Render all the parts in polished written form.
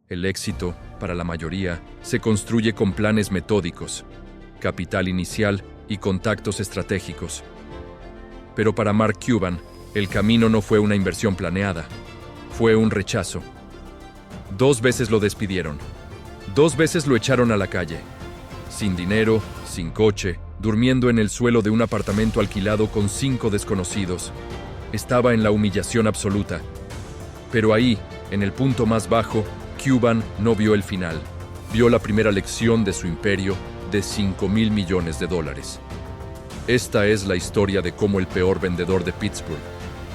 El éxito, para la mayoría, se construye con planes metódicos, capital inicial y contactos estratégicos. Pero para Mark Cuban, el camino no fue una inversión planeada, fue un rechazo. 2 veces lo despidieron, 2 veces lo echaron a la calle, sin dinero, sin coche, durmiendo en el suelo de un apartamento alquilado con 5 desconocidos. Estaba en la humillación absoluta. Pero ahí, en el punto más bajo, Cuban no vio el final. Vio la primera lección de su imperio de $5,000 millones. Esta es la historia de cómo el peor vendedor de Pittsburgh,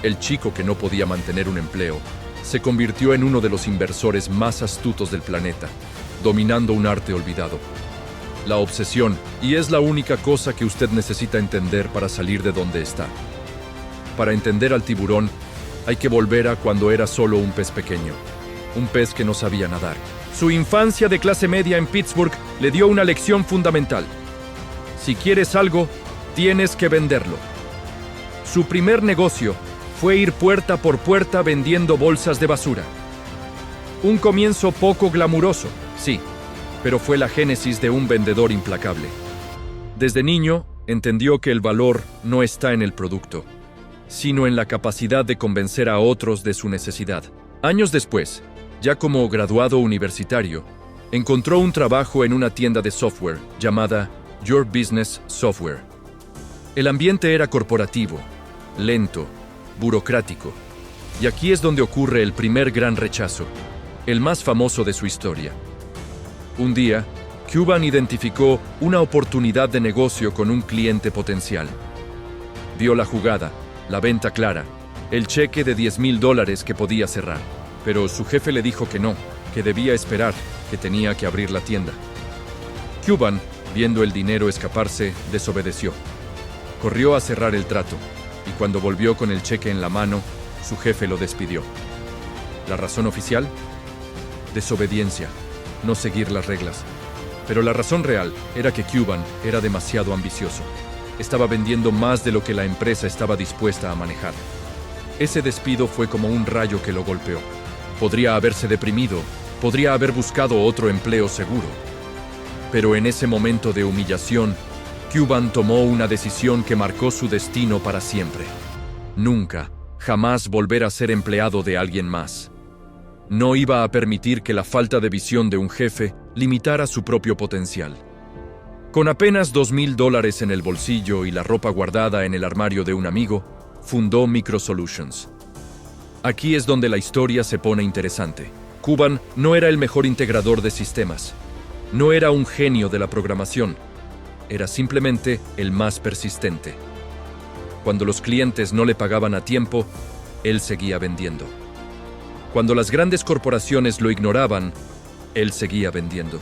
el chico que no podía mantener un empleo, se convirtió en uno de los inversores más astutos del planeta, dominando un arte olvidado. La obsesión, y es la única cosa que usted necesita entender para salir de donde está. Para entender al tiburón, hay que volver a cuando era solo un pez pequeño, un pez que no sabía nadar. Su infancia de clase media en Pittsburgh le dio una lección fundamental. Si quieres algo, tienes que venderlo. Su primer negocio fue ir puerta por puerta vendiendo bolsas de basura. Un comienzo poco glamuroso, sí, pero fue la génesis de un vendedor implacable. Desde niño, entendió que el valor no está en el producto, sino en la capacidad de convencer a otros de su necesidad. Años después, ya como graduado universitario, encontró un trabajo en una tienda de software llamada Your Business Software. El ambiente era corporativo, lento, burocrático, y aquí es donde ocurre el primer gran rechazo, el más famoso de su historia. Un día, Cuban identificó una oportunidad de negocio con un cliente potencial. Vio la jugada, la venta clara, el cheque de $10,000 que podía cerrar. Pero su jefe le dijo que no, que debía esperar, que tenía que abrir la tienda. Cuban, viendo el dinero escaparse, desobedeció. Corrió a cerrar el trato, y cuando volvió con el cheque en la mano, su jefe lo despidió. ¿La razón oficial? Desobediencia, no seguir las reglas. Pero la razón real era que Cuban era demasiado ambicioso. Estaba vendiendo más de lo que la empresa estaba dispuesta a manejar. Ese despido fue como un rayo que lo golpeó. Podría haberse deprimido, podría haber buscado otro empleo seguro. Pero en ese momento de humillación, Cuban tomó una decisión que marcó su destino para siempre. Nunca, jamás volver a ser empleado de alguien más. No iba a permitir que la falta de visión de un jefe limitara su propio potencial. Con apenas $2,000 en el bolsillo y la ropa guardada en el armario de un amigo, fundó MicroSolutions. Aquí es donde la historia se pone interesante. Cuban no era el mejor integrador de sistemas. No era un genio de la programación. Era simplemente el más persistente. Cuando los clientes no le pagaban a tiempo, él seguía vendiendo. Cuando las grandes corporaciones lo ignoraban, él seguía vendiendo.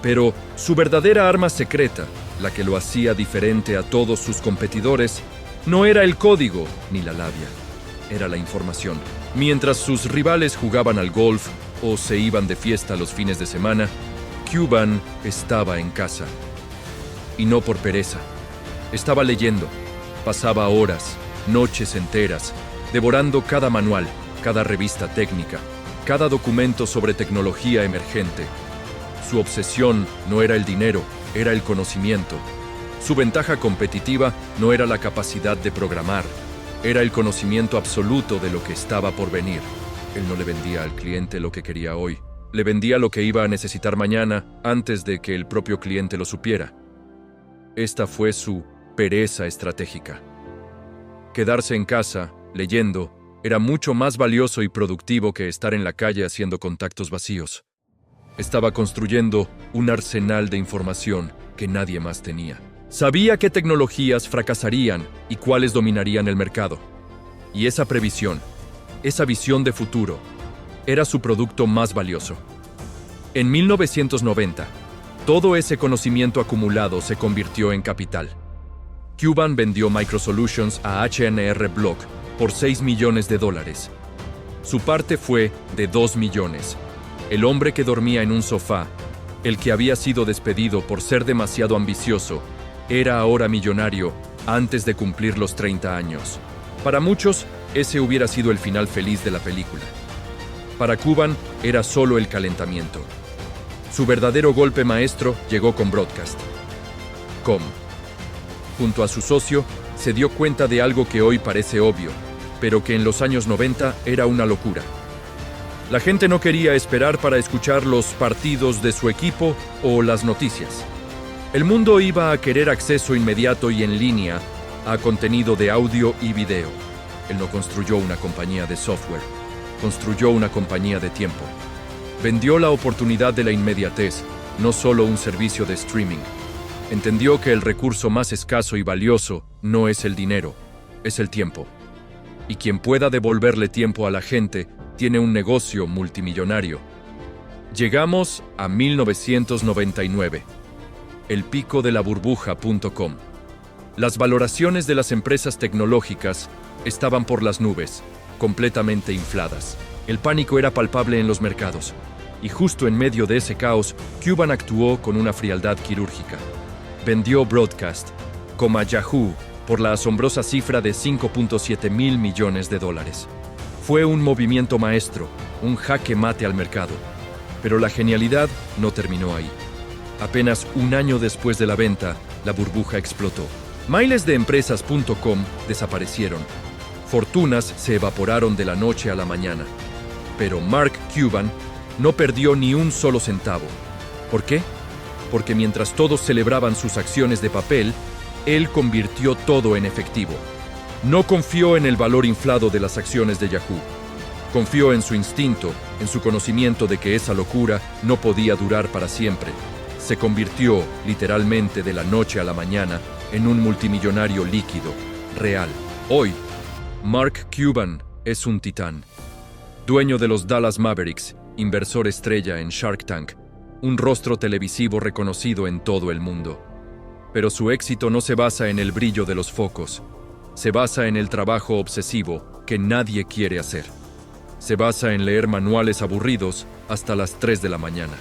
Pero su verdadera arma secreta, la que lo hacía diferente a todos sus competidores, no era el código ni la labia, era la información. Mientras sus rivales jugaban al golf o se iban de fiesta los fines de semana, Cuban estaba en casa. Y no por pereza. Estaba leyendo. Pasaba horas, noches enteras, devorando cada manual, cada revista técnica, cada documento sobre tecnología emergente. Su obsesión no era el dinero, era el conocimiento. Su ventaja competitiva no era la capacidad de programar, era el conocimiento absoluto de lo que estaba por venir. Él no le vendía al cliente lo que quería hoy, le vendía lo que iba a necesitar mañana antes de que el propio cliente lo supiera. Esta fue su pereza estratégica. Quedarse en casa, leyendo, era mucho más valioso y productivo que estar en la calle haciendo contactos vacíos. Estaba construyendo un arsenal de información que nadie más tenía. Sabía qué tecnologías fracasarían y cuáles dominarían el mercado. Y esa previsión, esa visión de futuro, era su producto más valioso. En 1990, todo ese conocimiento acumulado se convirtió en capital. Cuban vendió MicroSolutions a H&R Block por $6 millones. Su parte fue de $2 millones. El hombre que dormía en un sofá, el que había sido despedido por ser demasiado ambicioso, era ahora millonario antes de cumplir los 30 años. Para muchos, ese hubiera sido el final feliz de la película. Para Cuban era solo el calentamiento. Su verdadero golpe maestro llegó con Broadcast.com. Junto a su socio, se dio cuenta de algo que hoy parece obvio, pero que en los años 90 era una locura. La gente no quería esperar para escuchar los partidos de su equipo o las noticias. El mundo iba a querer acceso inmediato y en línea a contenido de audio y video. Él no construyó una compañía de software, construyó una compañía de tiempo. Vendió la oportunidad de la inmediatez, no solo un servicio de streaming. Entendió que el recurso más escaso y valioso no es el dinero, es el tiempo. Y quien pueda devolverle tiempo a la gente tiene un negocio multimillonario. Llegamos a 1999, el pico de la burbuja.com. Las valoraciones de las empresas tecnológicas estaban por las nubes, completamente infladas. El pánico era palpable en los mercados. Y justo en medio de ese caos, Cuban actuó con una frialdad quirúrgica. Vendió Broadcast, como a Yahoo, por la asombrosa cifra de $5.7 mil millones. Fue un movimiento maestro, un jaque mate al mercado. Pero la genialidad no terminó ahí. Apenas un año después de la venta, la burbuja explotó. Miles de empresas.com desaparecieron. Fortunas se evaporaron de la noche a la mañana. Pero Mark Cuban no perdió ni un solo centavo. ¿Por qué? Porque mientras todos celebraban sus acciones de papel, él convirtió todo en efectivo. No confió en el valor inflado de las acciones de Yahoo. Confió en su instinto, en su conocimiento de que esa locura no podía durar para siempre. Se convirtió, literalmente de la noche a la mañana, en un multimillonario líquido, real. Hoy, Mark Cuban es un titán. Dueño de los Dallas Mavericks, inversor estrella en Shark Tank, un rostro televisivo reconocido en todo el mundo. Pero su éxito no se basa en el brillo de los focos. Se basa en el trabajo obsesivo que nadie quiere hacer. Se basa en leer manuales aburridos hasta las 3 de la mañana.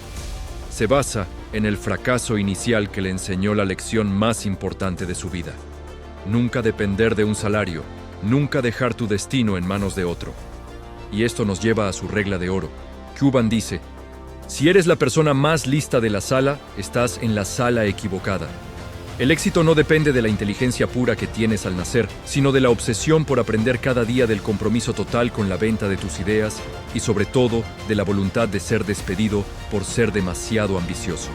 Se basa en el fracaso inicial que le enseñó la lección más importante de su vida. Nunca depender de un salario, nunca dejar tu destino en manos de otro. Y esto nos lleva a su regla de oro. Cuban dice: si eres la persona más lista de la sala, estás en la sala equivocada. El éxito no depende de la inteligencia pura que tienes al nacer, sino de la obsesión por aprender cada día, del compromiso total con la venta de tus ideas y, sobre todo, de la voluntad de ser despedido por ser demasiado ambicioso.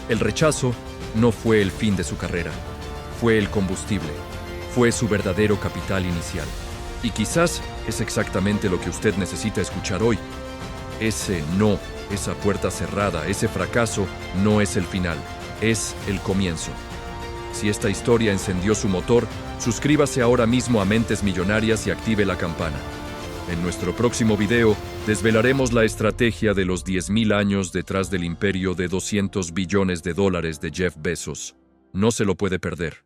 El rechazo no fue el fin de su carrera, fue el combustible, fue su verdadero capital inicial. Y quizás es exactamente lo que usted necesita escuchar hoy. Ese no, esa puerta cerrada, ese fracaso no es el final, es el comienzo. Si esta historia encendió su motor, suscríbase ahora mismo a Mentes Millonarias y active la campana. En nuestro próximo video, desvelaremos la estrategia de los 10.000 años detrás del imperio de $200 billones de Jeff Bezos. No se lo puede perder.